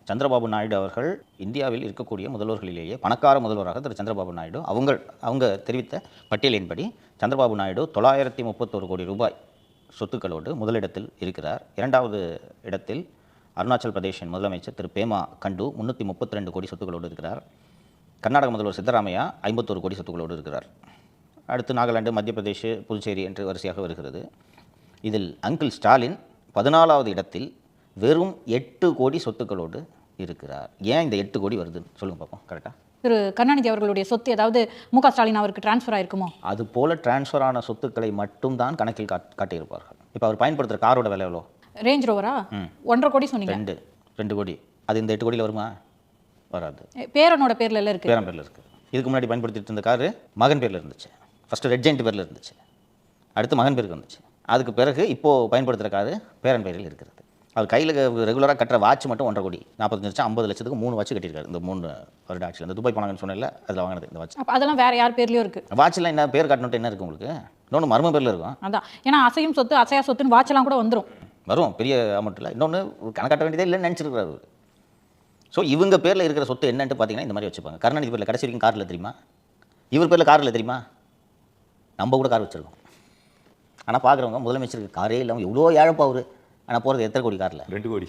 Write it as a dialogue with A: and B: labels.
A: சந்திரபாபு நாயுடு அவர்கள் இந்தியாவில் இருக்கக்கூடிய முதல்வர்களிலேயே பணக்கார முதல்வராக திரு சந்திரபாபு நாயுடு அவங்க தெரிவித்த பட்டியலின்படி சந்திரபாபு நாயுடு 931 கோடி ரூபாய் சொத்துக்களோடு முதலிடத்தில் இருக்கிறார். இரண்டாவது இடத்தில் அருணாச்சல் பிரதேஷின் முதலமைச்சர் திரு பேமா கண்டு 332 கோடி சொத்துக்களோடு இருக்கிறார். கர்நாடக முதல்வர் சித்தராமையா 51 கோடி சொத்துக்களோடு இருக்கிறார். அடுத்து நாகாலாந்து, மத்திய பிரதேஷ், புதுச்சேரி என்று வரிசையாக வருகிறது. இதில் அங்கிள் ஸ்டாலின் 14வது இடத்தில் வெறும் 8 கோடி சொத்துக்களோடு இருக்கிறார். ஏன் இந்த 8 கோடி வருதுன்னு சொல்லுங்க பார்ப்போம். கரெக்டாக
B: திரு கருணாநிதி அவர்களுடைய சொத்து ஏதாவது மு.க. ஸ்டாலின் அவருக்கு டிரான்ஸ்ஃபர் ஆயிருக்குமோ?
A: அது போல டிரான்ஸ்ஃபர் ஆன சொத்துக்களை மட்டும்தான் கணக்கில் காட்டியிருப்பார்கள். இப்போ அவர் பயன்படுத்துகிற காரோட விலை எவ்வளோ?
B: ரேஞ்ச் ரோவரா? 1.5 கோடி சொன்னீங்க.
A: 2 கோடி. அது இந்த 8 கோடியில் வருமா? வராது.
B: பேரனோட பேரில் எல்லாம் இருக்குது.
A: பேரன் பேரில் இருக்குது. இதுக்கு முன்னாடி பயன்படுத்திட்டு இருந்த காரு மகன் பேரில் இருந்துச்சு. ஃபஸ்ட்டு ரெட் ஜெயிண்ட் பேரில் இருந்துச்சு, அடுத்து மகன் பேருக்கு வந்துச்சு. அதுக்கு பிறகு இப்போது பயன்படுத்துகிற காரு பேரன் பேரில் இருக்கிறது. அவர் கையில் ரெகுலராக கட்டுற வாட்ச் மட்டும் 1.5 கோடி, 45 லட்சம், 50 லட்சத்துக்கு 3 வாட்ச் கட்டியிருக்காரு. இந்த 3 வருட ஆட்சியில் இந்த துபாய் போனாங்கன்னு சொன்னல, அதில் வாங்கினது இந்த வாட்ச்.
B: அதெல்லாம் வேறு யார் பேர்லையும் இருக்குது.
A: வாட்ச்லாம் என்ன பேர் காட்டணுட்டு என்ன இருக்குது உங்களுக்கு? இன்னொன்று மர்ம பேரில் இருக்கும்.
B: அதான், ஏன்னா அசையும் சொத்து அசையா சொத்துன்னு வாட்செல்லாம் கூட வரும். பெரிய
A: அமௌண்ட் இல்லை. இன்னொன்று கணக்காட்ட வேண்டியதே இல்லைன்னு நினச்சிருக்கிறாரு. ஸோ இவங்க பேரில் இருக்கிற சொத்து என்னன்ட்டு பார்த்தீங்கன்னா இந்த மாதிரி வச்சுப்பாங்க. கருணாநிதி பேரில் கடைசி வரைக்கும் காரில் தெரியுமா? இவர் பேரில் காரில் தெரியுமா? நம்ம கூட கார் வச்சுருக்கோம். ஆனால் பார்க்குறவங்க முதலமைச்சருக்கு காரே இல்லாமல் எவ்வளோ ஏழப்பா அவர். ஆனால் போகிறது எத்தனை கோடி காரில்?
C: 2 கோடி.